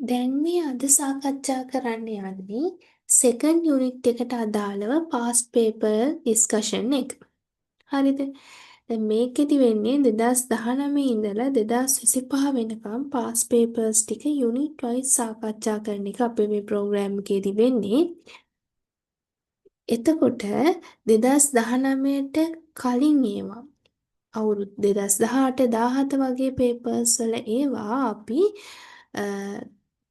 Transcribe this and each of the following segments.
දැන් මේ අද සාකච්ඡා කරන්න යන්නේ සෙකන්ඩ් යුනිට් එකට අදාළව පාස්ට් පේපර් ඩිස්කෂන් එක. හරිද? දැන් මේකෙදි වෙන්නේ 2019 ඉඳලා 2025 වෙනකම් පාස්ට් පේපර්ස් ටික යුනිට් වයිස් සාකච්ඡා කරන එක අපේ මේ ප්‍රෝග්‍රෑම් එකේදී වෙන්නේ. එතකොට 2019ට කලින් ඒවා අවුරුදු 2018 17 වගේ පේපර්ස් වල ඒවා අපි අ,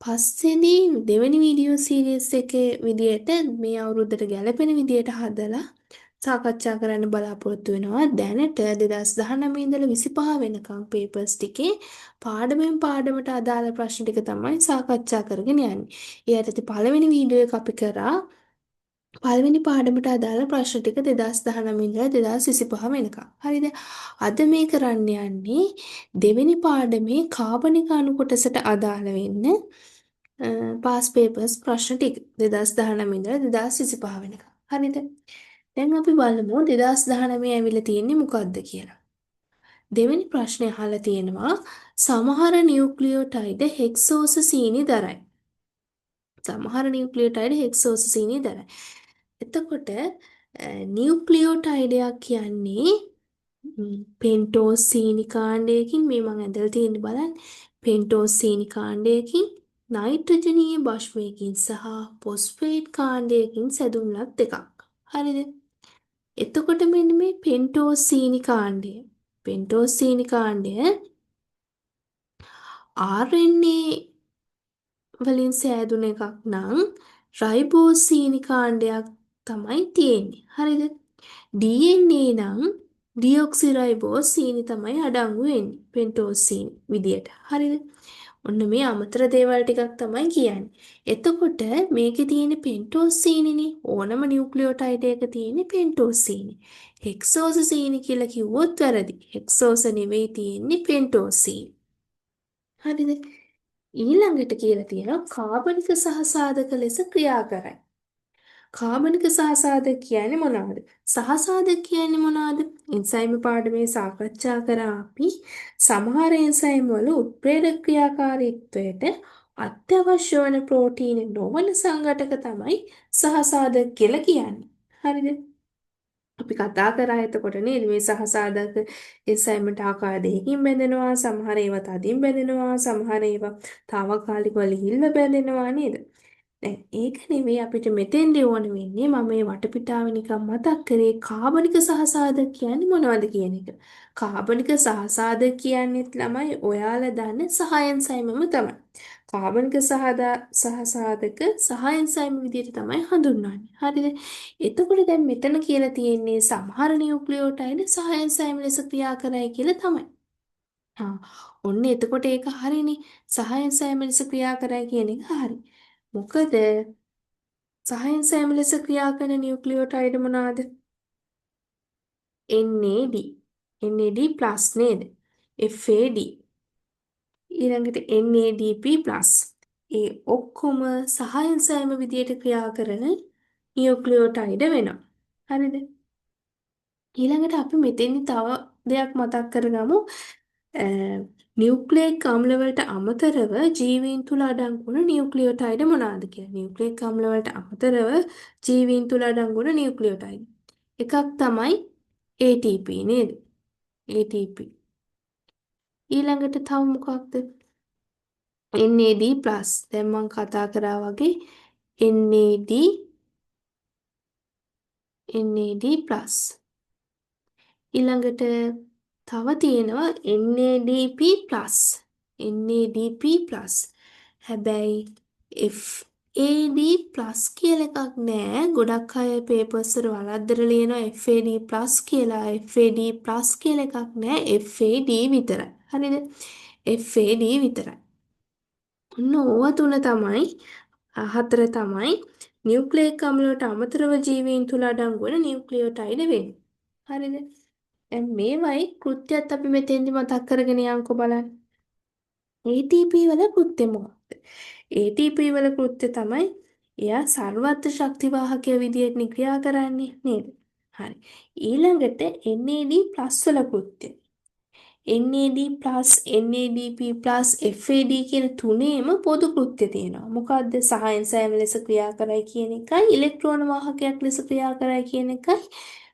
පස්සේදී දෙවෙනි වීඩියෝ සීරීස් එකේ විදියට මේ අවුරුද්දට ගැලපෙන විදියට හදලා සාකච්ඡා කරන්න බලාපොරොත්තු වෙනවා. දැනට 2019 ඉඳලා 25 වෙනකම් පේපර්ස් ටිකේ පාඩමෙන් පාඩමට අදාළ ප්‍රශ්න ටික තමයි සාකච්ඡා කරගෙන යන්නේ. ඒ යටතේ පළවෙනි වීඩියෝ එක අපි කරා පළවෙනි පාඩමට අදාළ ප්‍රශ්න ටික 2019 ඉඳලා 2025 වෙනකම්. හරිද? අද මේ කරන්න යන්නේ දෙවෙනි පාඩමේ කාබනික අණු කොටසට අදාළ වෙන්න පාස් පේපර්ස් ප්‍රශ්න ටික 2019 ඉඳලා 2025 වෙනකම්. හරිද? දැන් අපි බලමු 2019 ඇවිල්ලා තියෙන්නේ මොකක්ද කියලා. දෙවෙනි ප්‍රශ්නේ අහලා තියෙනවා සමහර නියුක්ලියෝටයිඩ් හෙක්සෝසසීනි දරයි. සමහර නියුක්ලියෝටයිඩ් හෙක්සෝසසීනි දරයි. එතකොට නියුක්ලියෝටයිඩයක් කියන්නේ පෙන්ටෝස් සීනි කාණ්ඩයකින් මේ මම ඇඳලා තියෙන්නේ බලන්න. පෙන්ටෝස් සීනි කාණ්ඩයකින් නයිට්‍රජනීය භස්මයකින් සහ ෆොස්ෆේට් කාණ්ඩයකින් සැදුම් ලත් දෙකක්. හරිද? එතකොට මෙන්න මේ පෙන්ටෝස් සීනි කාණ්ඩය. පෙන්ටෝස් සීනි කාණ්ඩය RNA වලින් සෑදුන එකක් නම් රයිබෝස් සීනි කාණ්ඩයක් තමයි තියෙන්නේ. හරිද? DNA නම් ඩියොක්සිරයිබෝස් සීනි තමයි අඩංගු වෙන්නේ පෙන්ටෝස් සීනි විදියට. හරිද? ඔන්න මේ අමතර දේවල් ටිකක් තමයි කියන්නේ. එතකොට මේකේ තියෙන පෙන්ටෝස් සීනිනේ ඕනම නියුක්ලියෝටයිඩ් එක තියෙන පෙන්ටෝස් සීනි. හෙක්සෝස සීනි කියලා කිව්වොත් වැරදි. හෙක්සෝස නෙවෙයි තියෙන්නේ පෙන්ටෝස් සීනි. හරිද? ඊළඟට කියලා තියෙනවා කාබනික සහසාධක ලෙස ක්‍රියා කරයි. කාබනික සහසාධක කියන්නේ මොනවද? සහසාධක කියන්නේ මොනවද? එන්සයිම් පාඩමේ සාකච්ඡා කරා අපි සමහර එන්සයිම් වල උත්ප්‍රේරක ක්‍රියාකාරීත්වයට අත්‍යවශ්‍ය වන ප්‍රෝටීන නොවන සංඝටක තමයි සහසාධක කියලා කියන්නේ. හරිද? අපි කතා කරා එතකොට නේද මේ සහසාධක එන්සයිම්ට ආකාර දෙකකින් බෙදෙනවා, සමහර ඒවා තදින් බෙදෙනවා, සමහර ඒවා తాවකාලිකව ලිහිල්ව බෙදෙනවා නේද? දැන් ඒක නෙවෙයි අපිට මෙතෙන්දී ඕන වෙන්නේ මම මේ වටපිටාව නිකන් මතක් කරේ කාබනික සහසාධක කියන්නේ මොනවද කියන එක. කාබනික සහසාධක කියන්නේත් ළමයි ඔයාලා දන්න සහ එන්සයිමම තමයි. කාබනික සහසාධක සහ එන්සයිම විදිහට තමයි හඳුන්වන්නේ. හරිද? එතකොට දැන් මෙතන කියලා තියෙන්නේ සමහර නියුක්ලියෝටයිඩ් සහ එන්සයිම ලෙස ක්‍රියා කරයි කියලා තමයි. හා ඔන්න එතකොට ඒක හරිනේ. සහ එන්සයිම ලෙස ක්‍රියා කරයි කියන එක හරි. මොකද සහයන් සෑම ලෙස ක්‍රියා කරන නියුක්ලියෝටයිඩ් මොනවාද? NAD. NAD+ නේද? FAD. ඊළඟට NADP+. ඒ ඔක්කොම සහයන් සෑම විදියට ක්‍රියා කරන නියුක්ලියෝටයිඩ් වෙනවා. හරිද? ඊළඟට අපි මෙතෙන්දි තව දෙයක් මතක් කරගමු. නියුක්ලියික් අම්ල වලට අමතරව ජීවීන් තුල අඩංගු වන නියුක්ලියෝටයිඩ් මොනවාද කියලා. නියුක්ලියික් අම්ල වලට අමතරව ජීවීන් තුල අඩංගු වන නියුක්ලියෝටයිඩ්. එකක් තමයි ATP නේද? ATP. ඊළඟට තව මොකක්ද? NAD+. දැන් මම කතා කරා වගේ NAD+. ඊළඟට තව තියෙනවා NADP+. NADP+. හැබැයි FAD+ කියලා එකක් නෑ. ගොඩක් අය පේපර්ස් වල වලද්දලා ලියනවා FAD+ කියලා. FAD+ කියලා එකක් නෑ. FAD විතරයි. හරිද? FAD විතරයි. ඔන්න ඕවා තුන තමයි හතර තමයි නියුක්ලියික් අම්ල වලට අමතරව ජීවීන් තුල අඩංගු වන නියුක්ලියෝටයිඩ් වෙන්නේ. හරිද? දැන් මේවයි කෘත්‍යත් අපි මෙතෙන්දි මතක් කරගෙන යන්කෝ බලන්න. ATP වල කෘත්‍ය මොකක්ද? ATP වල කෘත්‍ය තමයි එයා සර්වත්‍ර ශක්ති වාහකය විදියට ක්‍රියා කරන්නේ නේද? හරි. ඊළඟට NAD+ වල කෘත්‍ය. NAD+, NADP+, FAD කියන තුනේම පොදු කෘත්‍ය තියෙනවා. මොකද්ද? සහායන් සෑම ලෙස ක්‍රියා කරයි කියන එකයි, ඉලෙක්ට්‍රෝන වාහකයක් ලෙස ක්‍රියා කරයි කියන එකයි.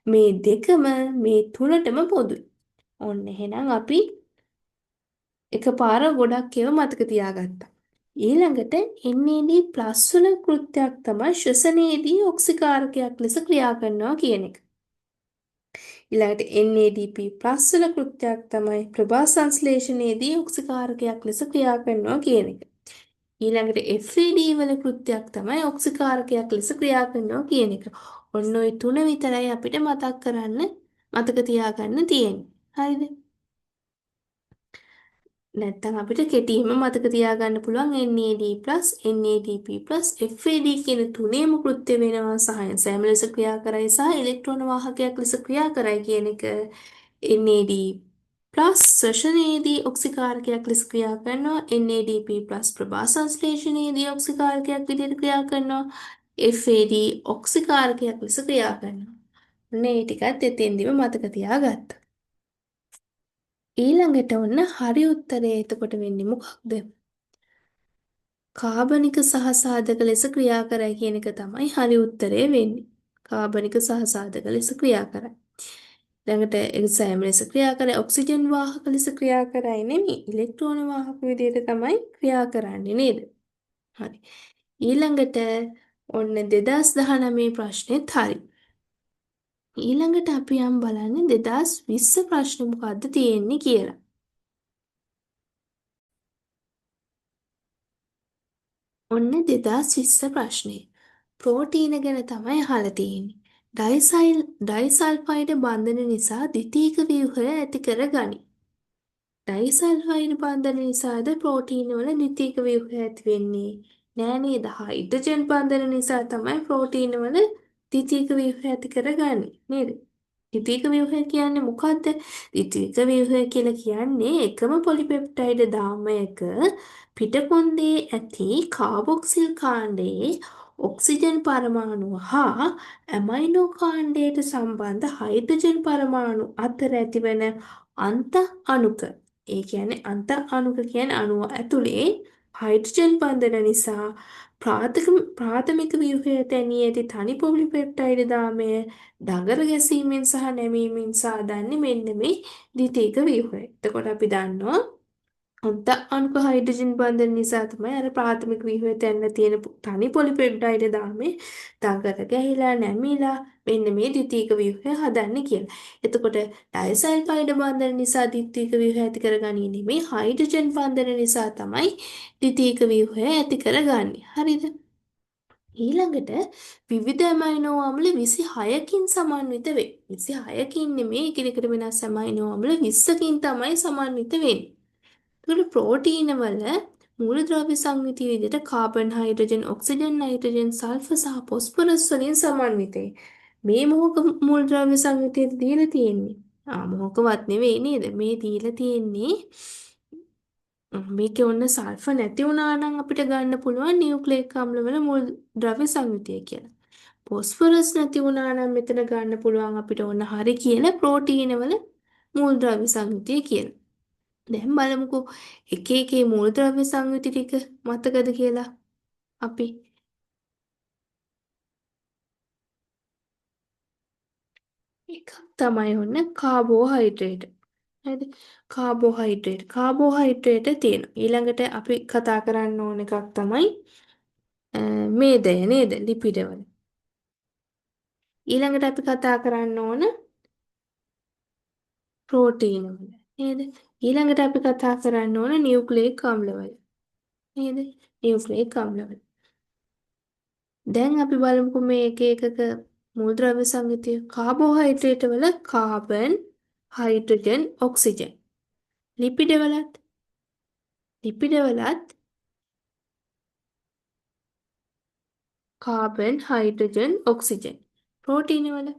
මේ දෙකම මේ තුනටම පොදුයි. ඔන්න එහෙනම් අපි එකපාර ගොඩක් ඒවා මතක තියාගත්තා. ඊළඟට NAD+ වල කෘත්‍යයක් තමයි ශ්වසනයේදී ඔක්සිකාරකයක් ලෙස ක්‍රියා කරනවා කියන එක. ඊළඟට NADP+ වල කෘත්‍යයක් තමයි ප්‍රභා සංශ්ලේෂණයේදී ඔක්සිකාරකයක් ලෙස ක්‍රියා කරනවා කියන එක. ඊළඟට FAD වල කෘත්‍යයක් තමයි ඔක්සිකාරකයක් ලෙස ක්‍රියා කරනවා කියන එක. ඔන්න ඔය තුන විතරයි අපිට මතක තියාගන්න තියෙන්නේ. හරිද? නැත්තම් අපිට කෙටියෙන්ම මතක තියාගන්න පුළුවන් NAD+, NADP+, FAD කියන තුනේම කෘත්‍ය වෙනවා සහායන් සෑම ලෙස ක්‍රියා කරයි සහ ඉලෙක්ට්‍රෝන වාහකයක් ලෙස ක්‍රියා කරයි කියන එක. NAD+ ශ්වසනයේදී ඔක්සිකාරකයක් ලෙස ක්‍රියා කරනවා. NADP+ ප්‍රභා සංශ්ලේෂණයේදී ඔක්සිකාරකයක් විදිහට ක්‍රියා කරනවා. FAD ඔක්සිකාරකයක් ලෙස ක්‍රියා කරනවා. මේ ටිකත් එතෙන්දිම මතක තියාගත්තා. ඊළඟට ඔන්න හරි උත්තරේ එතකොට වෙන්නේ මොකක්ද? කාබනික සහ සාධක ලෙස ක්‍රියා කරයි කියන එක තමයි හරි උත්තරේ වෙන්නේ. කාබනික සහ සාධක ලෙස ක්‍රියා කරයි. ඊළඟට එක්සෑම් ලෙස ක්‍රියා කරයි ඔක්සිජන් වාහක ලෙස ක්‍රියා කරයි නෙමෙයි ඉලෙක්ට්‍රෝන වාහක විදිහට තමයි ක්‍රියා කරන්නේ නේද? හරි. ඊළඟට ඔන්න 2019 ප්‍රශ්නෙත් හරි. ඊළඟට අපි යම් බලන්නේ 2020 ප්‍රශ්න මොකද්ද තියෙන්නේ කියලා. ඔන්න 2020 ප්‍රශ්නේ. ප්‍රෝටීන ගැන තමයි අහලා තියෙන්නේ. ඩයිසල්ෆයිඩ් බන්ධන නිසා ද්විතීයික ව්‍යුහය ඇති කර ගනී. ඩයිසල්ෆයිඩ් බන්ධන නිසාද ප්‍රෝටීනවල ද්විතීයික ව්‍යුහය ඇති වෙන්නේ? නෑ නේද? හයිඩ්‍රජන් බන්ධන නිසා තමයි ප්‍රෝටීනවල ද්විතීයික ව්‍යුහය ඇති කරගන්නේ නේද? ද්විතීයික ව්‍යුහය කියන්නේ මොකද්ද? ද්විතීයික ව්‍යුහය කියලා කියන්නේ එකම පොලිපෙප්ටයිඩ් දාමයක පිටකොන්දේ ඇති කාබොක්සිල් කාණ්ඩයේ ඔක්සිජන් පරමාණුව හා ඇමයිනෝ කාණ්ඩයට සම්බන්ධ හයිඩ්‍රජන් පරමාණු අතර ඇතිවන අන්ත අණුක. ඒ කියන්නේ අන්ත අණුක කියන්නේ අණුව ඇතුලේ හයිඩ්‍රජන් බන්ධන නිසා ප්‍රාථමික ව්‍යුහය තැනී ඇති තනි පොලිපෙප්ටයිඩ් දාමය දඟර ගැසීමෙන් සහ නැමීමෙන් සාදන්නේ මෙන්න මේ ද්විතීයික ව්‍යුහය. එතකොට අපි දන්නවා අන්ත අණුක හයිඩ්‍රජන් බන්ධන නිසා තමයි අර ප්‍රාථමික ව්‍යුහය තැන්න තියෙන තනි පොලිපෙප්ටයිඩ් දාමේ දඟර ගැහිලා නැමිලා මෙන්න මේ ද්විතීයික ව්‍යුහය හදන්නේ කියලා. එතකොට ඩයසල්ෆයිඩ් බන්ධන නිසා ද්විතීයික ව්‍යුහය ඇති කරගන්නේ නෙමෙයි හයිඩ්‍රජන් බන්ධන නිසා තමයි ද්විතීයික ව්‍යුහය ඇති කරගන්නේ. හරිද? ඊළඟට විවිධ ඇමයිනෝ අම්ල 26කින් සමන්විත වේ. 26කින් නෙමෙයි එකිනෙකට වෙනස් ඇමයිනෝ අම්ල 20කින් තමයි සමන්විත වෙන්නේ. එතකොට ප්‍රෝටීන වල මූලද්‍රව්‍ය සංයුතිය විදිහට carbon, hydrogen, oxygen, nitrogen, sulphur සහ ෆොස්ෆරස් වලින් සමන්විතයි. මේ මොහොක මූලද්‍රව්‍ය සංයුතියට දීලා තියෙන්නේ. මොහොකවත් නෙවෙයි නේද? මේ දීලා තියෙන්නේ මේකේ ඔන්න සල්ෆර් නැති වුණා නම් අපිට ගන්න පුළුවන් නියුක්ලියික් අම්ල වල මූලද්‍රව්‍ය සංයුතිය කියලා. ෆොස්ෆරස් නැති වුණා නම් මෙතන ගන්න පුළුවන් අපිට ඔන්න හරි කියලා ප්‍රෝටීන වල මූලද්‍රව්‍ය සංයුතිය කියලා. දැන් බලමුකෝ එක එකේ මූලද්‍රව්‍ය සංයුති ටික මතකද කියලා අපි එකක් තමයි ඔන්න කාබෝහයිඩ්‍රේට්. හරිද? කාබෝහයිඩ්‍රේට් තියෙනවා. ඊළඟට අපි කතා කරන්න ඕන එකක් තමයි මේදය නේද? ලිපිඩවල. ඊළඟට අපි කතා කරන්න ඕන ප්‍රෝටීන වල නේද? ඊළඟට අපි කතා කරන්න ඕන නියුක්ලියික් අම්ලවල නේද? නියුක්ලියික් අම්ලවල. දැන් අපි බලමුකෝ මේ එක එකක මූලද්‍රව්‍ය සංයුතිය. කාබෝහයිඩ්‍රේට් වල කාබන්, හයිඩ්‍රජන්, ඔක්සිජන්. ලිපිඩවලත් කාබන්, හයිඩ්‍රජන්, ඔක්සිජන්. ප්‍රෝටීන වල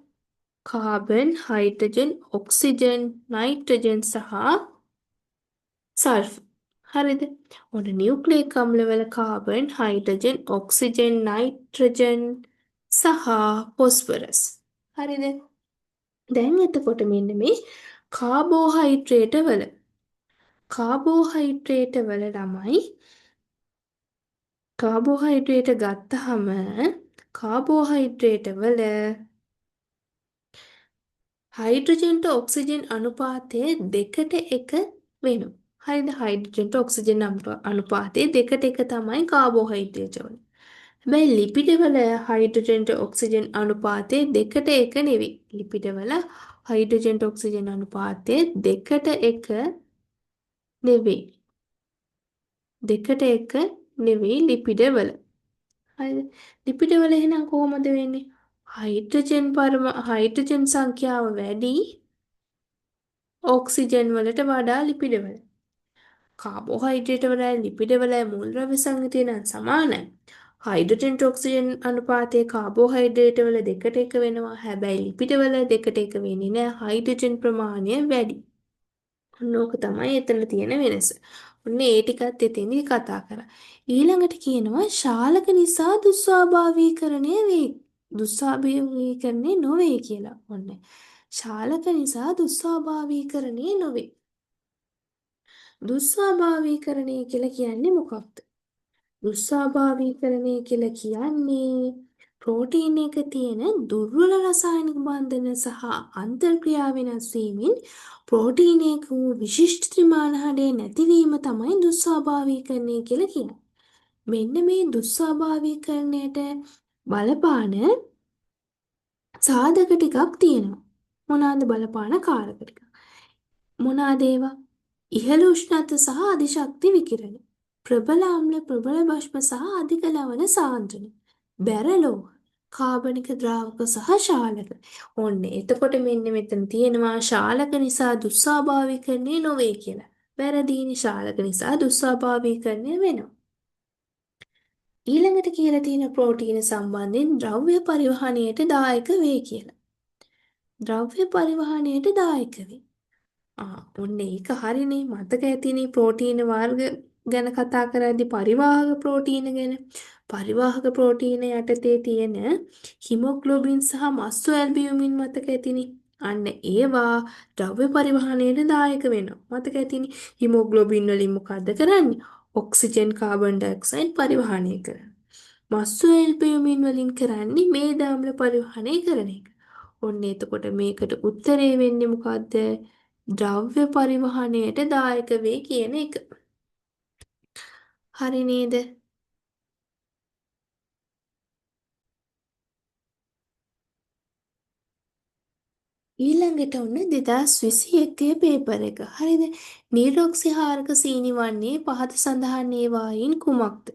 කාබන්, හයිඩ්‍රජන්, ඔක්සිජන්, නයිට්‍රජන් සහ සල්ෆර්. හරිද? ඔන්න නියුක්ලියික් අම්ලවල කාබන්, හයිඩ්‍රජන්, ඔක්සිජන්, නයිට්‍රජන් සහ ෆොස්ෆරස්. හරිද? දැන් එතකොට මෙන්න මේ කාබෝහයිඩ්‍රේට වල කාබෝහයිඩ්‍රේට වල ළමයි කාබෝහයිඩ්‍රේට ගත්තහම කාබෝහයිඩ්‍රේට වල හයිඩ්‍රජන්ට ඔක්සිජන් අනුපාතය දෙකට එක වෙනවා. හරිද? හයිඩ්‍රජන්ට ඔක්සිජන් අනුපාතය දෙකට එක තමයි කාබෝහයිඩ්‍රේට වල. හැබැයි ලිපිඩ වල හයිඩ්‍රජන්ට ඔක්සිජන් අනුපාතය දෙකට එක නෙවෙයි. ලිපිඩ වල හයිඩ්‍රජන්ට ඔක්සිජන් අනුපාතය දෙකට එක නෙවෙයි. දෙකට එක නෙවෙයි ලිපිඩ වල. හරිද? ලිපිඩ වල එහෙනම් කොහොමද වෙන්නේ? හයිඩ්‍රජන් සංඛ්‍යාව වැඩි ඔක්සිජන් වලට වඩා ලිපිඩ වල. කාබෝහයිඩ්‍රේට වල ලිපිඩ වල මුල් ද්‍රව්‍ය සංයුතිය නම් සමානයි. හයිඩ්‍රජන් ඔක්සිජන් අනුපාතය කාබෝහයිඩ්‍රේට වල දෙකට එක වෙනවා. හැබැයි ලිපිඩ වල දෙකට එක වෙන්නේ නැහැ. හයිඩ්‍රජන් ප්‍රමාණය වැඩි. ඔන්න ඕක තමයි එතන තියෙන වෙනස. ඔන්න ඒ ටිකත් එතෙන්දී කතා කරා. ඊළඟට කියනවා ශාලක නිසා දුස්වාභාවීකරණය වේ. දුස්වාභාවීකරණය නොවේ කියලා. ඔන්න. ශාලක නිසා දුස්වාභාවීකරණය නොවේ. දුස්වාභාවීකරණය කියලා කියන්නේ මොකක්ද? දුස්වාභාවීකරණය කියලා කියන්නේ ප්‍රෝටීන් එක තියෙන දුර්වල රසායනික බන්ධන සහ අන්තර්ක්‍රියා වෙනස් වීමෙන් ප්‍රෝටීන් එක වූ විශිෂ්ට ත්‍රිමාණ හඩේ නැතිවීම තමයි දුස්වාභාවීකරණය කියලා කියන්නේ. මෙන්න මේ දුස්වාභාවීකරණයට බලපාන සාධක ටිකක් තියෙනවා. මොනවාද බලපාන කාරක ටික? මොනවාද ඒවා? ඉහළ උෂ්ණත්ව සහ අධිශක්ති විකිරණ. ප්‍රබල අම්ල ප්‍රබල බෂ්ම සහ අධික ලවණ සාන්ද්‍රණ. බැරලෝ කාබනික ද්‍රාවක සහ ශාලක. ඔන්න එතකොට මෙන්න මෙතන තියෙනවා ශාලක නිසා දුස්වාභාවීකරණය නොවේ කියලා. වැරදීනි ශාලක නිසා දුස්වාභාවීකරණය වෙනවා. ඊළඟට කියලා තියෙන ප්‍රෝටීන සම්බන්ධයෙන් ද්‍රව්‍ය පරිවහණයට දායක වේ කියලා. ද්‍රව්‍ය පරිවහණයට දායක වේ. ඔන්න ඒක හරිනේ මතක ඇතිනේ ප්‍රෝටීන වර්ග ගැන කතා කරද්දී පරිවාහක ප්‍රෝටීන ගැන. පරිවාහක ප්‍රෝටීන යටතේ තියෙන හිමොග්ලොබින් සහ මස්සු ඇල්බියුමින් මතක ඇතිනේ. අන්න ඒවා ද්‍රව්‍ය පරිවහණයට දායක වෙනවා. මතක ඇතිනේ හිමොග්ලොබින් වලින් මොකද්ද කරන්නේ? ඔක්සිජන් කාබන් ඩයොක්සයිඩ් පරිවහණය කරනවා. මස්සු ඇල්බියුමින් වලින් කරන්නේ මේද අම්ල පරිවහණය කරන එක. ඔන්න එතකොට මේකට උත්තරේ වෙන්නේ මොකද්ද? ද්‍රව්‍ය පරිවහණයට දායක වේ කියන එක. හරි නේද? ඊළඟට ඔන්න 2021 පේපර් එක. හරිද? නීරොක්සිහාරක සීනි වන්නේ පහත සඳහන් ඒවායින් කුමක්ද?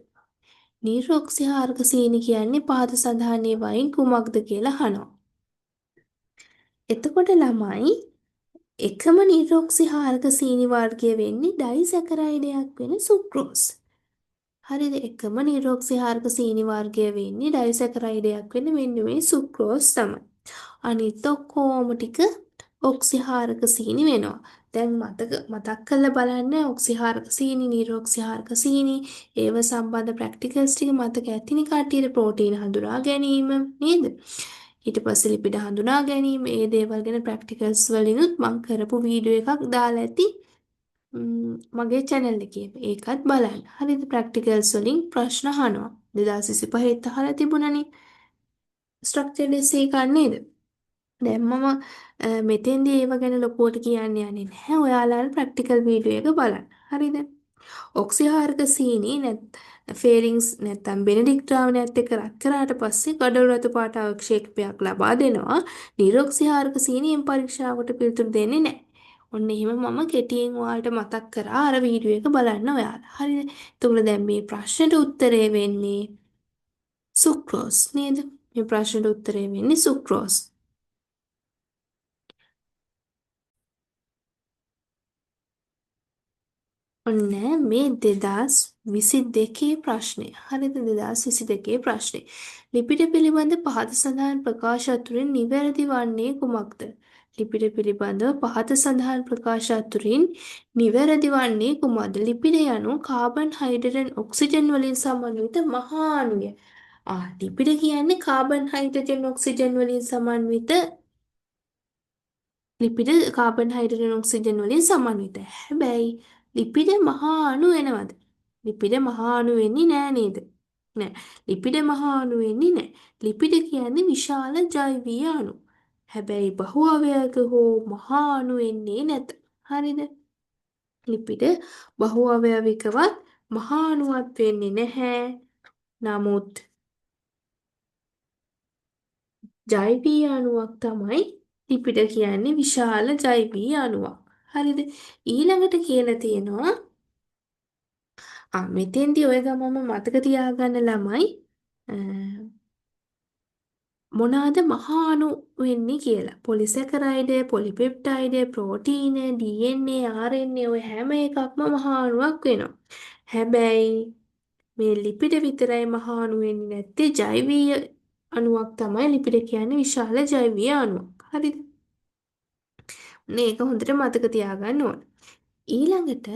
නීරොක්සිහාරක සීනි කියන්නේ පහත සඳහන් ඒවායින් කුමක්ද කියලා අහනවා. එතකොට ළමයි එකම නීරොක්සිහාරක සීනි වර්ගය වෙන්නේ ඩයිසැකරයිඩයක් වෙන සුක්‍රෝස්. හරිද? එකම නීරොක්සිහාරක සීනි වර්ගය වෙන්නේ ඩයිසැකරයිඩයක් වෙන මෙන්න මේ සුක්‍රෝස් තමයි. අනිත් ඔක්කොම ටික ඔක්සිහාරක සීනි වෙනවා. දැන් මතක් කරලා බලන්න ඔක්සිහාරක සීනි, නීරොක්සිහාරක සීනි ඒව සම්බන්ධ ප්‍රැක්ටිකල්ස් ටික මතක ඇතිනේ කට්ටියට ප්‍රෝටීන හඳුනා ගැනීම නේද? ඊට පස්සේ ලිපිඩ හඳුනා ගැනීම ඒ දේවල් ගැන ප්‍රැක්ටිකල්ස් වලිනුත් මම කරපු වීඩියෝ එකක් දාලා ඇති මගේ channel එකේ. ඒකත් බලන්න. හරිද? ප්‍රැක්ටිකල්ස් වලින් ප්‍රශ්න අහනවා. 2025 අහලා තිබුණනේ. ස්ට්‍රක්චර්ඩ් එසේ එකක් නේද? දැන් මම මෙතෙන්දී ඒව ගැන ලොකුවට කියන්න යන්නේ නැහැ. ඔයාලා ප්‍රැක්ටිකල් වීඩියෝ එක බලන්න. හරිද? ඔක්සිහාරක සීනි ෆේරින්ග්ස් නැත්නම් බෙනඩික්ට් ද්‍රාවණයත් එක්ක රත් කරාට පස්සේ ගඩොල් රතු පාට අවක්ෂේපයක් ලබා දෙනවා. නිරොක්සිහාරක සීනියෙන් පරීක්ෂාවට පිළිතුරු දෙන්නේ නැහැ. ඔන්න එහෙම මම කෙටියෙන් ඔයාලට මතක් කරා අර වීඩියෝ එක බලන්න ඔයාලා. හරිද? එතකොට දැන් මේ ප්‍රශ්නෙට උත්තරේ වෙන්නේ සුක්‍රෝස් නේද? මේ ප්‍රශ්නෙට උත්තරේ වෙන්නේ සුක්‍රෝස්. ඔන්න මේ 2022 ප්‍රශ්නය. හරිද? 2022 ප්‍රශ්නේ. ලිපිඩ පිළිබඳ පහත සඳහන් ප්‍රකාශ අතුරින් නිවැරදි වන්නේ කුමක්ද? ලිපිඩ පිළිබඳව පහත සඳහන් ප්‍රකාශ අතුරින් නිවැරදි වන්නේ කුමක්ද? ලිපිඩ යනු කාබන්, හයිඩ්‍රජන්, ඔක්සිජන් වලින් සමන්විත මහා අණුය. ලිපිඩ කියන්නේ කාබන්, හයිඩ්‍රජන්, ඔක්සිජන් වලින් සමන්විත ලිපිඩ කාබන්, හයිඩ්‍රජන්, ඔක්සිජන් වලින් සමන්විත. හැබැයි ලිපිඩ මහා අණු වෙනවද? ලිපිඩ මහා අණු වෙන්නේ නෑ නේද? නෑ. ලිපිඩ මහා අණු වෙන්නේ නෑ. ලිපිඩ කියන්නේ විශාල ජෛවීය අණු. හැබැයි බහු අවයවක හෝ මහා අණු වෙන්නේ නැත. හරිද? ලිපිඩ බහු අවයවිකවත් මහා අණුවත් වෙන්නේ නැහැ. නමුත් ජෛවීය අණුවක් තමයි ලිපිඩ කියන්නේ විශාල ජෛවීය අණුවක්. හරිද? ඊළඟට කියලා තියෙනවා මෙතෙන්දී ඔය ගමම මතක තියාගන්න ළමයි අ, මොනවාද මහා අණු වෙන්නේ කියලා. පොලිසැකරයිඩ්, පොලිපෙප්ටයිඩ්, ප්‍රෝටීන, DNA, RNA ඔය හැම එකක්ම මහා අණුවක් වෙනවා. හැබැයි මේ ලිපිඩ විතරයි මහා අණු වෙන්නේ නැත්තේ ජෛවීය අණුවක් තමයි ලිපිඩ කියන්නේ විශාල ජෛවීය අණුවක්. හරිද? මේක හොඳට මතක තියාගන්න ඕන. ඊළඟට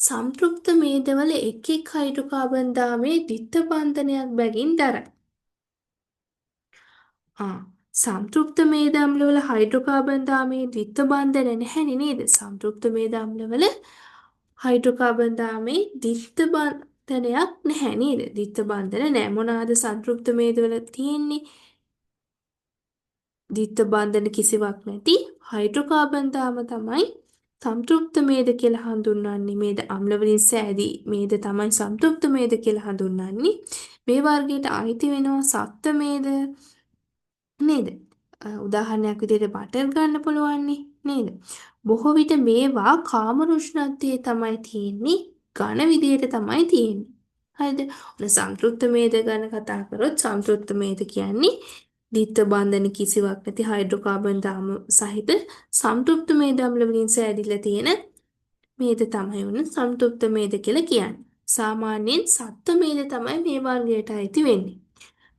සම්තෘප්ත මේදවල එක් එක් හයිඩ්‍රෝකාබන් දාමේ ද්විත්ව බන්ධනයක් බැගින් දරයි. සම්තෘප්ත මේද අම්ලවල හයිඩ්‍රෝකාබන් දාමේ ද්විත්ව බන්ධන නැහැනේ නේද? සම්තෘප්ත මේද අම්ලවල හයිඩ්‍රෝකාබන් දාමේ ද්විත්ව බන්ධනයක් නැහැ නේද? ද්විත්ව බන්ධන නැහැ. මොනවාද සම්තෘප්ත මේදවල තියෙන්නේ? ද්විත්ව බන්ධන කිසිවක් නැති හයිඩ්‍රෝකාබන් දාම තමයි සම්තෘප්ත මේද කියලා හඳුන්වන්නේ. මේද අම්ල වලින් සෑදී මේද තමයි සම්තෘප්ත මේද කියලා හඳුන්වන්නේ. මේ වර්ගයට අයිති වෙනවා සත්ත්ව මේද නේද? උදාහරණයක් විදිහට බටර් ගන්න පුළුවන් නේද? බොහෝ විට මේවා කාම රුෂ්ණත්වයේ තමයි තියෙන්නේ. ඝන විදියට තමයි තියෙන්නේ. හරිද? ඔන්න සම්තෘප්ත මේද ගැන කතා කරොත් සම්තෘප්ත මේද කියන්නේ ද්විත්ව බන්ධන කිසිවක් නැති හයිඩ්‍රෝකාබන් දාම සහිත සම්තෘප්ත මේද අම්ල වලින් සෑදිලා තියෙන මේද තමයි උන සම්තෘප්ත මේද කියලා කියන්නේ. සාමාන්‍යයෙන් සත්ත්ව මේද තමයි මේ වර්ගයට අයිති වෙන්නේ.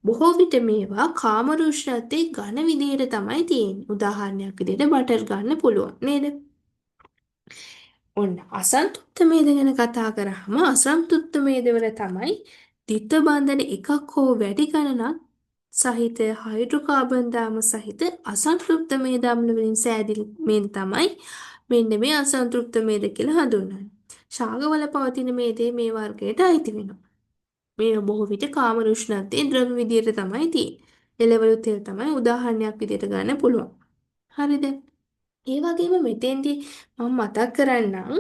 බොහෝ විට මේවා කාමරුෂ්ණත්වයේ ඝන විදියට තමයි තියෙන්නේ. උදාහරණයක් විදිහට බටර් ගන්න පුළුවන් නේද? ඔන්න අසන්තුෂ්ත මේද ගැන කතා කරාම අසන්තුෂ්ත මේදවල තමයි ද්විත්ව බන්ධන එකක් හෝ වැඩි ගණනක් සහිත හයිඩ්‍රෝකාබන් දාම සහිත අසන්තෘප්ත මේද අම්ල වලින් සෑදිලි මේද තමයි මෙන්න මේ අසන්තෘප්ත මේද කියලා හඳුන්වන්නේ. ශාකවල පවතින මේදේ මේ වර්ගයට අයිති වෙනවා. මේ බොහෝ විට කාම රුෂ්ණත්වයේ ද්‍රව විදියට තමයි තියෙන්නේ. එළවලු තෙල් තමයි උදාහරණයක් විදියට ගන්න පුළුවන්. හරිද? ඒ වගේම මෙතෙන්දී මම මතක් කරන්නම්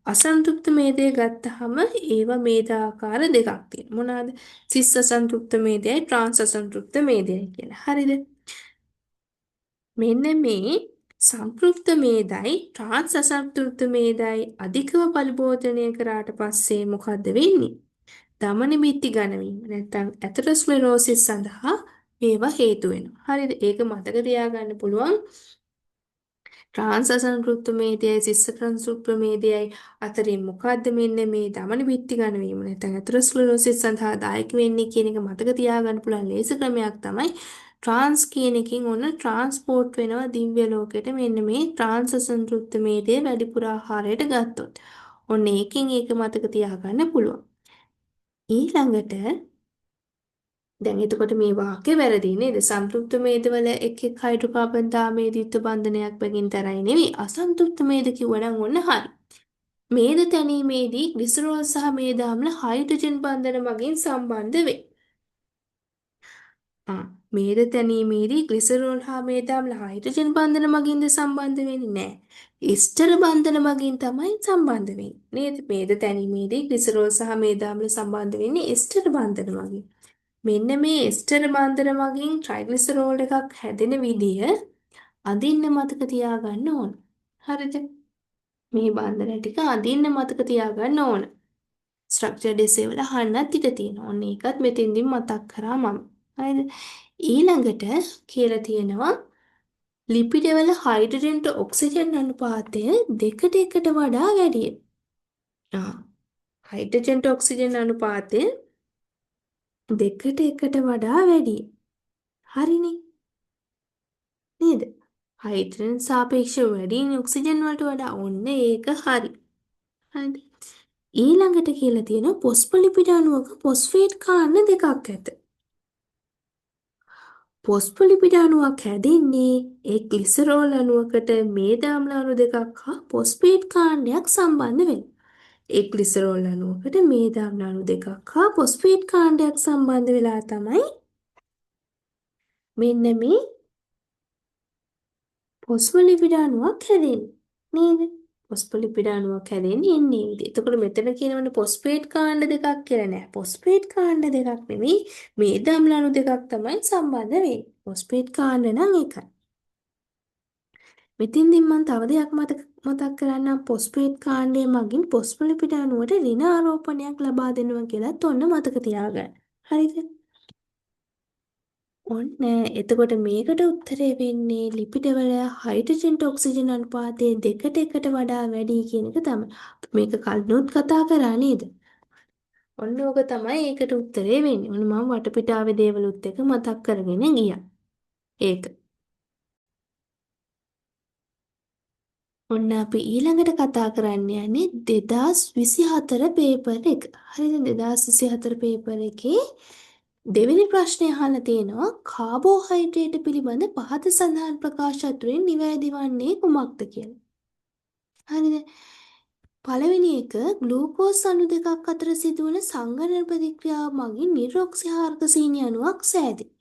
අසන්තෘප්ත මේදය ගත්තහම ඒවා මේදාකාර දෙකක් තියෙනවා. මොනවාද? සිස් අසන්තෘප්ත මේදයයි ට්‍රාන්ස් අසන්තෘප්ත මේදයයි කියලා. හරිද? මෙන්න මේ සම්පෘක්ත මේදයි ට්‍රාන්ස් අසන්තෘප්ත මේදයි අධිකව පරිභෝජනය කරාට පස්සේ මොකද්ද වෙන්නේ? දමන බිත්ති ඝනවීම නැත්නම් ඇතරොස්ක්ලෙරෝසිස් සඳහා මේවා හේතු වෙනවා. හරිද? ඒක මතක තියාගන්න පුළුවන්. ට්‍රාන්ස් අසංකෘත මේදයයි සිස්ස සංකෘත මේදයයි අතරින් මොකද්ද මෙන්න මේ දමන බිත්ති ඝනවීම නැත්නම් ඇතරොස්ක්ලෙරෝසිස් සඳහා දායක වෙන්නේ කියන එක මතක තියාගන්න පුළුවන් ලේසි ක්‍රමයක් තමයි ට්‍රාන්ස් කියන එකෙන් ඔන්න ට්‍රාන්ස්පෝර්ට් වෙනවා දිව්‍ය ලෝකෙට මෙන්න මේ ට්‍රාන්ස් අසංකෘත මේදය වැඩිපුර ආහාරයට ගත්තොත්. ඔන්න ඒකෙන් ඒක මතක තියාගන්න පුළුවන්. ඊළඟට දැන් එතකොට මේ වාක්‍ය වැරදි නේද? සම්තෘප්ත මේදවල එක් එක් හයිඩ්‍රෝකාබන් දාමේ ද්විත්ව බන්ධනයක් බැගින් තරයි නෙවෙයි. අසන්තෘප්ත මේද කිව්වනම් ඔන්න හරි. මේද තැනීමේදී ග්ලිසරෝල් සහ මේද අම්ල හයිඩ්‍රජන් බන්ධන මගින් සම්බන්ධ වේ. මේද තැනීමේදී ග්ලිසරෝල් හා මේද අම්ල හයිඩ්‍රජන් බන්ධන මගින්ද සම්බන්ධ වෙන්නේ නැහැ. එස්ටර් බන්ධන මගින් තමයි සම්බන්ධ වෙන්නේ. නේද? මේද තැනීමේදී ග්ලිසරෝල් සහ මේද අම්ල සම්බන්ධ වෙන්නේ එස්ටර් බන්ධන මගින්. මෙන්න මේ එස්ටර් බන්ධන මගින් ට්‍රයිග්ලිසරෝල් එකක් හැදෙන විදිය අඳින්න මතක තියාගන්න ඕන. හරිද? මේ බන්ධන ටික අඳින්න මතක තියාගන්න ඕන. ස්ට්‍රක්චර් ඩෙසේ වල අහන්නත් ඉඩ තියෙනවා. ඔන්න ඒකත් මෙතෙන්දින් මතක් කරා මම. හරිද? ඊළඟට කියලා තියෙනවා ලිපිඩ වල හයිඩ්‍රජන්ට ඔක්සිජන් අනුපාතය දෙකට එකට වඩා වැඩිය. හයිඩ්‍රජන්ට ඔක්සිජන් අනුපාතය දෙකට එකට වඩා වැඩි. හරිනේ. නේද? හයිඩ්‍රජන් සාපේක්ෂව වැඩි ඔක්සිජන් වලට වඩා ඔන්න ඒක හරි. හරිද? ඊළඟට කියලා තියෙනවා පොස්ෆොලිපිඩ අණුවක පොස්ෆේට් කාණ්ඩ දෙකක් ඇත. පොස්පොලිපිඩ අණුවක් හැදෙන්නේ ඒ ග්ලිසරෝල් අණුවකට මේද අම්ල අණු දෙකක් හා පොස්පේට් කාණ්ඩයක් සම්බන්ධ වෙනවා. ඒ ග්ලිසරෝල් අණුවකට මේද අම්ල අණු දෙකක් හා පොස්පේට් කාණ්ඩයක් සම්බන්ධ වෙලා තමයි මෙන්න මේ පොස්ෆොලිපිඩ අණුවක් හැදෙන්නේ. නේද? පොස්ෆොලිපිඩ අණුවක් හැදෙන්නේ එන්නේ විදිහ. එතකොට මෙතන කියනවනේ පොස්පේට් කාණ්ඩ දෙකක් කියලා නෑ. පොස්පේට් කාණ්ඩ දෙකක් නෙමෙයි මේද අම්ල අණු දෙකක් තමයි සම්බන්ධ වෙන්නේ. පොස්පේට් කාණ්ඩ නම් එකයි. මෙතින්දි මම තව දෙයක් මතක් කරන්නම් පොස්පේට් කාණ්ඩය මගින් පොස්ෆොලිපිඩ අණුවට ඍණ ආරෝපණයක් ලබා දෙනවා කියලාත් ඔන්න මතක තියාගන්න. හරිද? ඔන්න එතකොට මේකට උත්තරේ වෙන්නේ ලිපිඩවල හයිඩ්‍රජන්ට ඔක්සිජන් අනුපාතය දෙකට එකට වඩා වැඩි කියන එක තමයි. මේක කලිනුත් කතා කරා නේද? ඔන්න ඕක තමයි ඒකට උත්තරේ වෙන්නේ. ඔන්න මම වටපිටාවේ දේවලුත් එක මතක් කරගෙන ගියා. ඒක. ඔන්න අපි ඊළඟට කතා කරන්න යන්නේ 2024 පේපර් එක. හරිද? 2024 පේපර් එකේ දෙවෙනි ප්‍රශ්නය අහලා තියෙනවා කාබෝහයිඩ්‍රේට් පිළිබඳ පහත සඳහන් ප්‍රකාශ අතුරින් නිවැරදි වන්නේ කුමක්ද කියලා. හරිද? පළවෙනි එක ග්ලූකෝස් අණු දෙකක් අතර සිදුවන සංගණන ප්‍රතික්‍රියාව මගින් නිරොක්සිහාරක සීනි අණුවක් සෑදේ.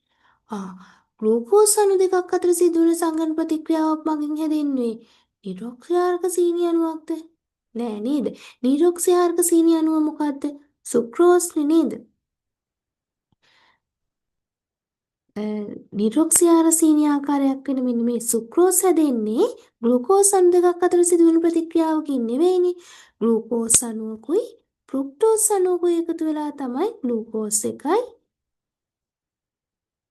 ග්ලූකෝස් අණු දෙකක් අතර සිදුවන සංගණන ප්‍රතික්‍රියාවක් මගින් හැදෙන්නේ නිරොක්සිහාරක සීනි අණුවක්ද? නෑ නේද? නිරොක්සිහාරක සීනි අණුව මොකද්ද? සුක්‍රෝස්නේ නේද? නිරොක්සියාර සීනි ආකාරයක් වෙන මෙන්න මේ සුක්‍රෝස් හැදෙන්නේ ග්ලූකෝස් අණු දෙකක් අතර සිදුවන ප්‍රතික්‍රියාවකින් නෙවෙයිනේ. ග්ලූකෝස් අණුවකුයි ෆ්‍රුක්ටෝස් අණුවකුයි එකතු වෙලා තමයි ග්ලූකෝස් එකයි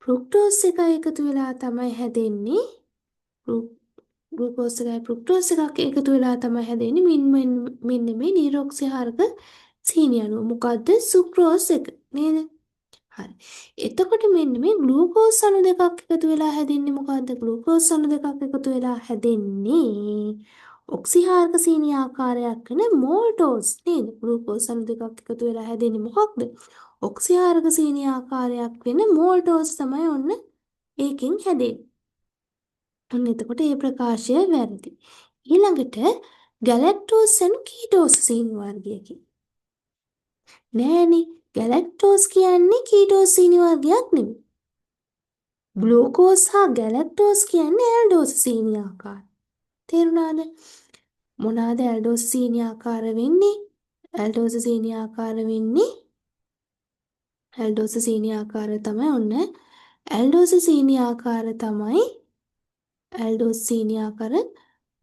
ෆ්‍රුක්ටෝස් එකයි එකතු වෙලා තමයි හැදෙන්නේ. ග්ලූකෝස් එකයි ෆ්‍රුක්ටෝස් එකක් එකතු වෙලා තමයි හැදෙන්නේ මෙන්න මේ නිරොක්සියාරක සීනි අණුව. මොකද්ද? සුක්‍රෝස් එක නේද? හරි. එතකොට මෙන්න මේ ග්ලූකෝස් අණු දෙකක් එකතු වෙලා හැදෙන්නේ මොකද්ද? ග්ලූකෝස් අණු දෙකක් එකතු වෙලා හැදෙන්නේ ඔක්සිහාරක සීනි ආකාරයක් වෙන මෝල්ටෝස් නේද? ග්ලූකෝස් අණු දෙකක් එකතු වෙලා හැදෙන්නේ මොකක්ද? ඔක්සිහාරක සීනි ආකාරයක් වෙන මෝල්ටෝස් තමයි ඔන්න ඒකෙන් හැදෙන්නේ. ඔන්න එතකොට මේ ප්‍රකාශය වැරදි. ඊළඟට ගැලැක්ටෝස් යන කීටෝස් සීනි වර්ගයකින් නෑනේ ගැලැක්ටෝස් කියන්නේ කීටෝස් සීනි වර්ගයක් නෙමෙයි. ග්ලූකෝස් හා ගැලැක්ටෝස් කියන්නේ ඇල්ඩෝස් සීනි ආකාර. තේරුණාද? මොනවාද ඇල්ඩෝස් සීනි ආකාර වෙන්නේ? ඇල්ඩෝස් සීනි ආකාර වෙන්නේ ඇල්ඩෝස් සීනි ආකාර තමයි ඔන්න ඇල්ඩෝස් සීනි ආකාර තමයි ඇල්ඩෝස් සීනි ආකාර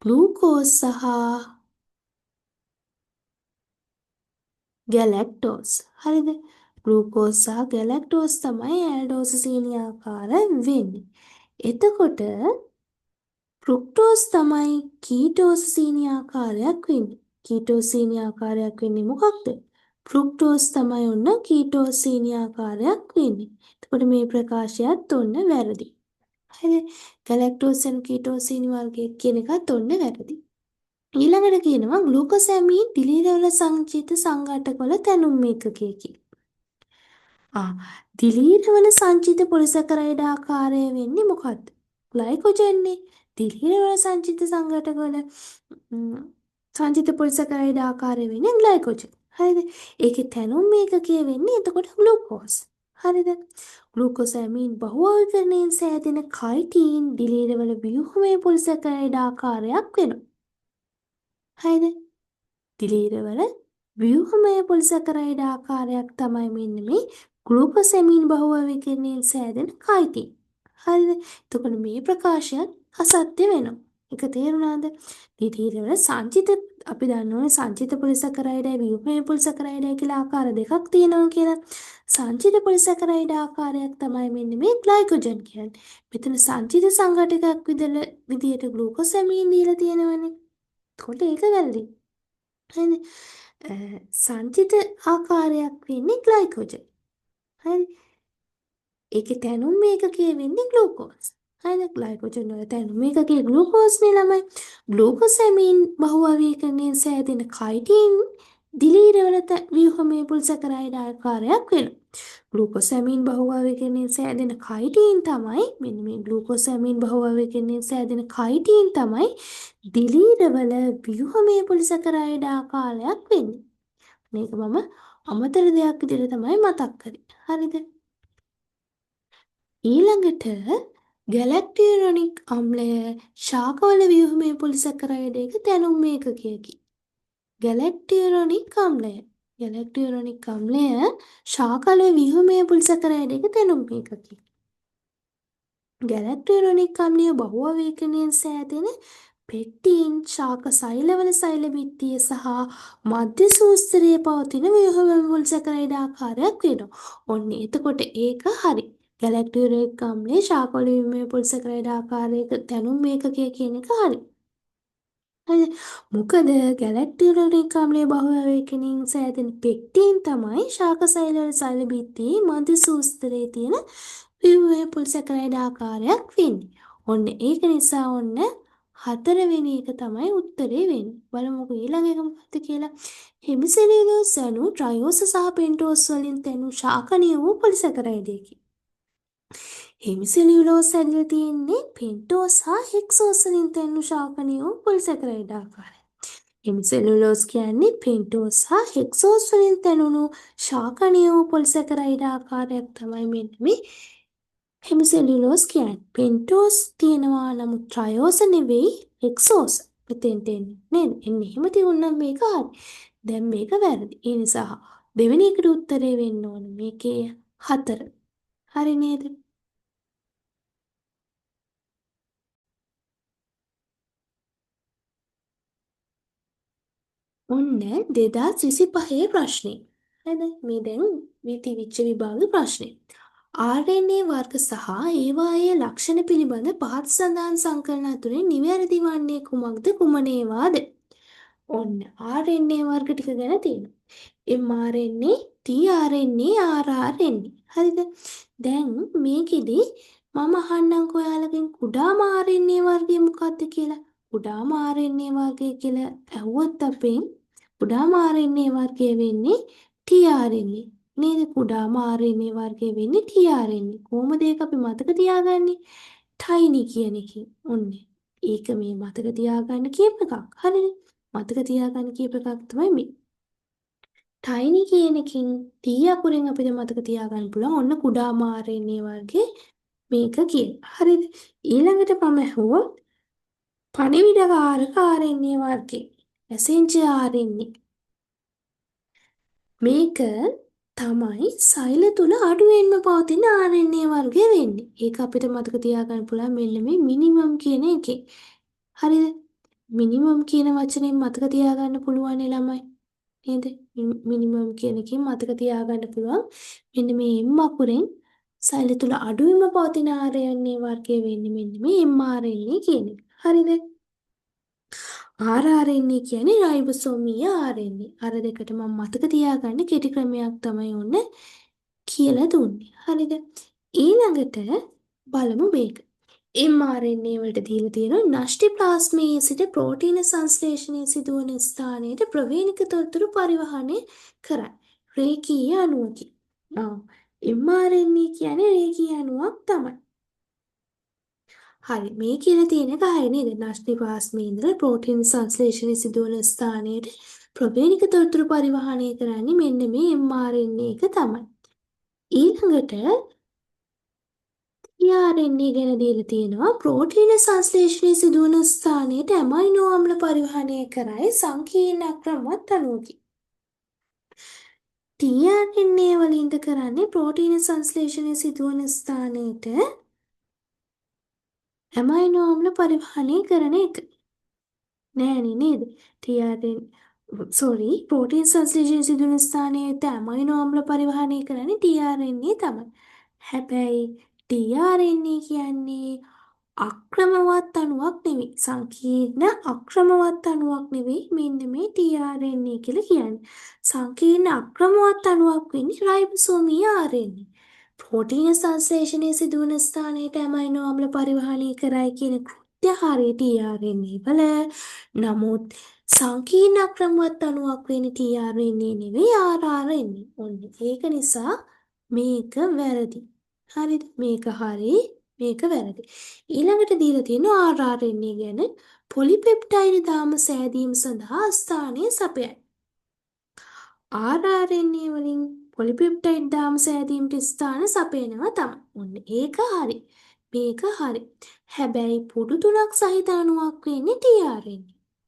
ග්ලූකෝස් සහ ගැලැක්ටෝස්. හරිද? ග්ලූකෝස් සහ ගැලැක්ටෝස් තමයි ඇල්ඩෝස් සීනි ආකාර වෙන්නේ. එතකොට ෆ්‍රුක්ටෝස් තමයි කීටෝස් සීනි ආකාරයක් වෙන්නේ. කීටෝස් සීනි ආකාරයක් වෙන්නේ මොකක්ද? ෆ්‍රුක්ටෝස් තමයි ඔන්න කීටෝස් සීනි ආකාරයක් වෙන්නේ. එතකොට මේ ප්‍රකාශයත් ඔන්න වැරදි. හරිද? ගැලැක්ටෝස් and කීටෝස් සීනි වර්ගය කියන එකත් ඔන්න වැරදි. ඊළඟට කියනවා ග්ලූකෝසැමීන් දිලීරවල සංචිත සංඝටකවල තැනුම් ඒකකයකි. දිලීරවල සංචිත පොලිසැකරයිඩ් ආකාරය වෙන්නේ මොකද්ද? ග්ලයිකෝජන් නේ. දිලීරවල සංචිත සංඝටකවල සංචිත පොලිසැකරයිඩ් ආකාරය වෙන්නේ ග්ලයිකෝජන්. හරිද? ඒකේ තැනුම් ඒකකය වෙන්නේ එතකොට ග්ලූකෝස්. හරිද? ග්ලූකෝසැමීන් බහුවර්ගණයෙන් සෑදෙන කයිටීන් දිලීරවල ව්‍යුහමය පොලිසැකරයිඩ් ආකාරයක් වෙනවා. හරිද? දිලීරවල ව්‍යුහමය පොලිසැකරයිඩ් ආකාරයක් තමයි මෙන්න මේ ග්ලූකෝසැමීන් බහුවර්ගණයෙන් සෑදෙන කයිටීන්. හරිද? එතකොට මේ ප්‍රකාශයත් අසත්‍ය වෙනවා. ඒක තේරුණාද? දිලීරවල සංචිත අපි දන්නවනේ සංචිත පොලිසැකරයිඩයි ව්‍යුහමය පොලිසැකරයිඩයි කියලා ආකාර දෙකක් තියෙනවා කියලා. සංචිත පොලිසැකරයිඩ් ආකාරයක් තමයි මෙන්න මේ ග්ලයිකෝජන් කියන්නේ. මෙතන සංචිත සංඝටකයක් විදියට ග්ලූකෝසැමීන් දීලා තියෙනවනේ. එතකොට ඒක වැරදි. හරිද? සංචිත ආකාරයක් වෙන්නේ ග්ලයිකෝජන්. හරි? ඒකේ තැනුම් ඒකකය වෙන්නේ ග්ලූකෝස්. හරිද? ග්ලයිකෝජන් වල තැනුම් ඒකකය ග්ලූකෝස් නේ ළමයි. ග්ලූකෝසැමීන් බහුවර්ගීකරණයෙන් සෑදෙන කයිටින් දිලීරවල ව්‍යුහමය පොලිසැකරයිඩ් ආකාරයක් වෙනවා. ග්ලූකෝසැමීන් බහුභාවිකරණයෙන් සෑදෙන කයිටීන් තමයි මෙන්න මේ ග්ලූකෝසැමීන් බහුභාවිකරණයෙන් සෑදෙන කයිටීන් තමයි දිලීරවල ව්‍යුහමය පොලිසැකරයිඩ් ආකාරයක් වෙන්නේ. මේක මම අමතර දෙයක් විදිහට තමයි මතක් කරේ. හරිද? ඊළඟට ගැලැක්ටියුරොනික් අම්ලය ශාකවල ව්‍යුහමය පොලිසැකරයිඩයක දැනුම් ඒකකයකි. ගැලැක්ටියුරොනික් අම්ලය ගැලැක්ටියුරොනික් අම්ලය ශාකවල ව්‍යුහමය පොලිසැකරයිඩයක දැනුම් ඒකකි. ගැලැක්ටියුරොනික් අම්ලය බහුවවේගණයෙන් සෑදෙන පෙට්ටීන් ශාක සෛලවල සෛල බිත්තිය සහ මධ්‍ය සූස්තරයේ පවතින ව්‍යුහමය පොලිසැකරයිඩ් ආකාරයක් වෙනවා. ඔන්න එතකොට ඒක හරි. ගැලැක්ටියුරොනික් අම්ලයේ ශාකවල ව්‍යුහමය පොලිසැකරයිඩ් ආකාරයක දැනුම් ඒකකය කියන එක හරි. හරිද? මොකද ගැලැක්ටියුරොනික් අම්ලයේ බහුවවේගණයෙන් සෑදෙන පෙක්ටින් තමයි ශාක සෛලවල සෛල බිත්තියේ මධ්‍ය සූස්තරයේ තියෙන ව්‍යුහමය පොලිසැකරයිඩ් ආකාරයක් වෙන්නේ. ඔන්න ඒක නිසා ඔන්න 4 වෙනි එක තමයි උත්තරේ වෙන්නේ. බලමුකෝ ඊළඟ එක මොකක්ද කියලා. හෙමිසෙලියුලෝස් යනු ට්‍රයෝස සහ පෙන්ටෝස් වලින් තැනු ශාකනීය වූ පොලිසැකරයිඩයකි. හෙමිසෙලියුලෝස් ඇතුළේ තියෙන්නේ පෙන්ටෝස් සහ හෙක්සෝස් වලින් තැනු ශාකනීය වූ පොලිසැකරයිඩ් ආකාරය. හෙමිසෙලියුලෝස් කියන්නේ පෙන්ටෝස් සහ හෙක්සෝස් වලින් තැනුණු ශාකනීය වූ පොලිසැකරයිඩ් ආකාරයක් තමයි මෙන්න මේ හෙමිසෙලියුලෝස් කියන්නේ. පෙන්ටෝස් තියෙනවා නමුත් ට්‍රයෝස නෙවෙයි හෙක්සෝස්. මෙතෙන්ට එන්නේ නේද? එන්නේ එහෙම තියුණා නම් මේක හරි. දැන් මේක වැරදි. ඒ නිසා දෙවෙනි එකට උත්තරේ වෙන්න ඕනේ මේකේ 4. හරි නේද? ඔන්න 2025 ප්‍රශ්නේ. හරිද? මේ දැන් විවිච්ච විභාග ප්‍රශ්නේ. RNA වර්ග සහ ඒවායේ ලක්ෂණ පිළිබඳ පහත් සඳහන් සංකලන අතුරින් නිවැරදි වන්නේ කුමක්ද කුමන ඒවාද? ඔන්න RNA වර්ග ටික ගැන තියෙනවා. mRNA, tRNA, rRNA. හරිද? දැන් මේකෙදි මම අහන්නම්කෝ ඔයාලගෙන් කුඩාම RNA වර්ගය මොකක්ද කියලා. කුඩාම RNA වර්ගය කියලා ඇහුවොත් අපෙන් කුඩාම RNA වර්ගය වෙන්නේ tRNA. නේද? කුඩාම RNA වර්ගය වෙන්නේ tRNA. කොහොමද ඒක අපි මතක තියාගන්නේ? tiny කියන එකෙන්. ඔන්න. ඒක මේ මතක තියාගන්න කියප එකක්. හරිද? මතක තියාගන්න කියප එකක් තමයි මේ. tiny කියන එකෙන් t අකුරෙන් අපිට මතක තියාගන්න පුළුවන්. ඔන්න කුඩාම RNA වර්ගේ මේක කියලා. හරිද? ඊළඟට මම ඇහුවොත් පණිවිඩකාරක RNA වර්ගේ. messenger RNA. මේක තමයි සෛල තුල අඩුවෙන්ම පවතින RNA වර්ගය වෙන්නේ. ඒක අපිට මතක තියාගන්න පුළුවන් මෙන්න මේ මිනිමම් කියන එකේ. හරිද? මිනිමම් කියන වචනයෙන් මතක තියාගන්න පුළුවන් ළමයි. නේද? මිනිමම් කියන එකෙන් මතක තියාගන්න පුළුවන්. මෙන්න මේ M අකුරෙන් සෛල තුල අඩුවෙන්ම පවතින RNA වර්ගය වෙන්නේ මෙන්න මේ mRNA කියන එක. හරිද? rRNA කියන්නේ රයිබෝසෝමීය RNA. අර දෙකට මම මතක තියාගන්න කෙටි ක්‍රමයක් තමයි ඔන්න කියලා දුන්නේ. හරිද? ඊළඟට බලමු මේක. mRNA වලට දීලා තියෙනවා නෂ්ටි ප්ලාස්මයේ සිට ප්‍රෝටීන සංශ්ලේෂණය සිදුවන ස්ථානයට ප්‍රවේණික තොරතුරු පරිවහනය කරයි. රේඛීය අණුවකි. mRNA කියන්නේ රේඛීය අණුවක් තමයි. හරි මේ කියලා තියෙන එක හරිය නේද? නෂ්ටි ප්ලාස්මයේ ඉඳලා ප්‍රෝටීන සංශ්ලේෂණය සිදුවන ස්ථානයට ප්‍රවේණික තොරතුරු පරිවහනය කරන්නේ මෙන්න මේ mRNA එක තමයි. ඊළඟට tRNA ගැන දීලා තියෙනවා ප්‍රෝටීන සංශ්ලේෂණය සිදුවන ස්ථානයට ඇමයිනෝ අම්ල පරිවහනය කරයි සංකීර්ණ අක්‍රමවත් අණුවකි. tRNA වලින්ද කරන්නේ ප්‍රෝටීන සංශ්ලේෂණය සිදුවන ස්ථානයට ඇමයිනෝ අම්ල පරිවහනය කරන එක. නෑනේ නේද? ප්‍රෝටීන් සංශ්ලේෂණය සිදුවන ස්ථානයට ඇමයිනෝ අම්ල පරිවහනය කරන්නේ tRNA තමයි. හැබැයි tRNA කියන්නේ අක්‍රමවත් අණුවක් නෙවෙයි. සංකීර්ණ අක්‍රමවත් අණුවක් නෙවෙයි මෙන්න මේ tRNA කියලා කියන්නේ. සංකීර්ණ අක්‍රමවත් අණුවක් වෙන්නේ රයිබෝසෝමීය RNA. ප්‍රෝටීන සංශ්ලේෂණය සිදුවන ස්ථානයට ඇමයිනෝ අම්ල පරිවහනය කරයි කියන කෘත්‍ය හරිය tRNA වල. නමුත් සංකීර්ණ අක්‍රමවත් අණුවක් වෙන්නේ tRNA නෙවෙයි rRNA. ඔන්න ඒක නිසා මේක වැරදි. හරිද? මේක හරි. මේක වැරදි. ඊළඟට දීලා තියෙනවා RNA ගැන පොලිපෙප්ටයිඩ් දාම සෑදීම සඳහා ස්ථානය සපයයි. RNA වලින් පොලිපෙප්ටයිඩ් දාම සෑදීමට ස්ථාන සපයනවා තමයි. ඔන්න ඒක හරි. මේක හරි. හැබැයි පුඩු තුනක් සහිත අණුවක් වෙන්නේ tRNA.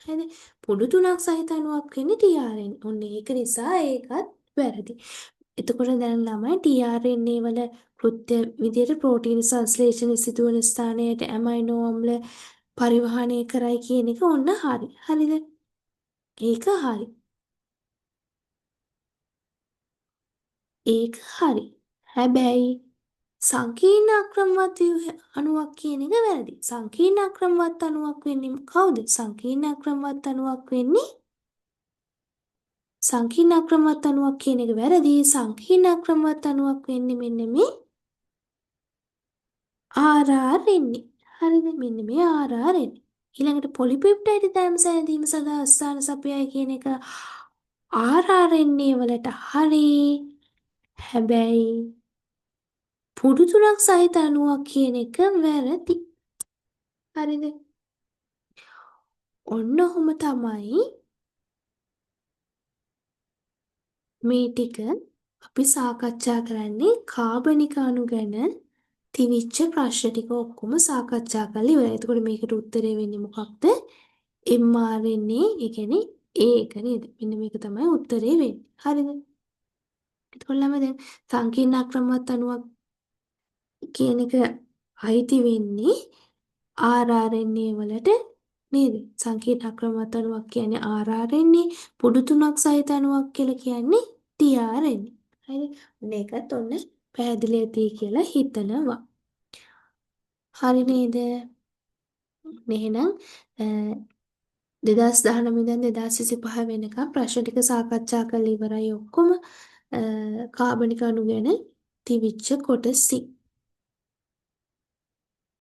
හරිද? පුඩු තුනක් සහිත අණුවක් වෙන්නේ tRNA. ඔන්න ඒක නිසා ඒකත් වැරදි. එතකොට දැන් ළමයි tRNA වල කෘත්‍ය විදියට ප්‍රෝටීන සංශ්ලේෂණය සිදුවන ස්ථානයට ඇමයිනෝ අම්ල පරිවහනය කරයි කියන එක ඔන්න හරි. හරිද? ඒක හරි. ඒක හරි. හැබැයි සංකීර්ණ අක්‍රමවත් අණුවක් කියන එක වැරදි. සංකීර්ණ අක්‍රමවත් අණුවක් වෙන්නේ කවුද? සංකීර්ණ අක්‍රමවත් අණුවක් වෙන්නේ සංකීර්ණ අක්‍රමවත් අණුවක් කියන එක වැරදි. සංකීර්ණ අක්‍රමවත් අණුවක් වෙන්නේ මෙන්න මේ RRNA. හරිද? මෙන්න මේ RRNA. ඊළඟට පොලිපෙප්ටයිඩ් තෑම සෑදීම සඳහා ස්ථාන සපයයි කියන එක RRNA වලට හරි. හැබැයි පුඩු තුනක් සහිත අණුවක් කියන එක වැරදි. හරිද? ඔන්න ඔහොම තමයි මේ ටික අපි සාකච්ඡා කරන්නේ කාබනික අණු ගැන තිවිච්ච ප්‍රශ්න ටික ඔක්කොම සාකච්ඡා කරලා ඉවරයි. එතකොට මේකට උත්තරේ වෙන්නේ මොකක්ද? mRNA ඒ කියන්නේ ඒක නේද? මෙන්න මේක තමයි උත්තරේ වෙන්නේ. හරිද? එතකොට ළමයි දැන් සංකීර්ණ අක්‍රමවත් අණුවක් කියන එක අයිති වෙන්නේ RRNA වලට නේද? සංකීර්ණ අක්‍රමවත් අණුවක් කියන්නේ RRNA, පුඩු තුනක් සහිත අණුවක් කියලා කියන්නේ tRNA. හරිද? මේකත් ඔන්න පැහැදිලි ඇති කියලා හිතනවා. හරි නේද? එහෙනම් 2019 ඉඳන් 2025 වෙනකම් ප්‍රශ්න ටික සාකච්ඡා කරලා ඉවරයි ඔක්කොම කාබනික අණු ගැන තිබිච්ච කොටසි.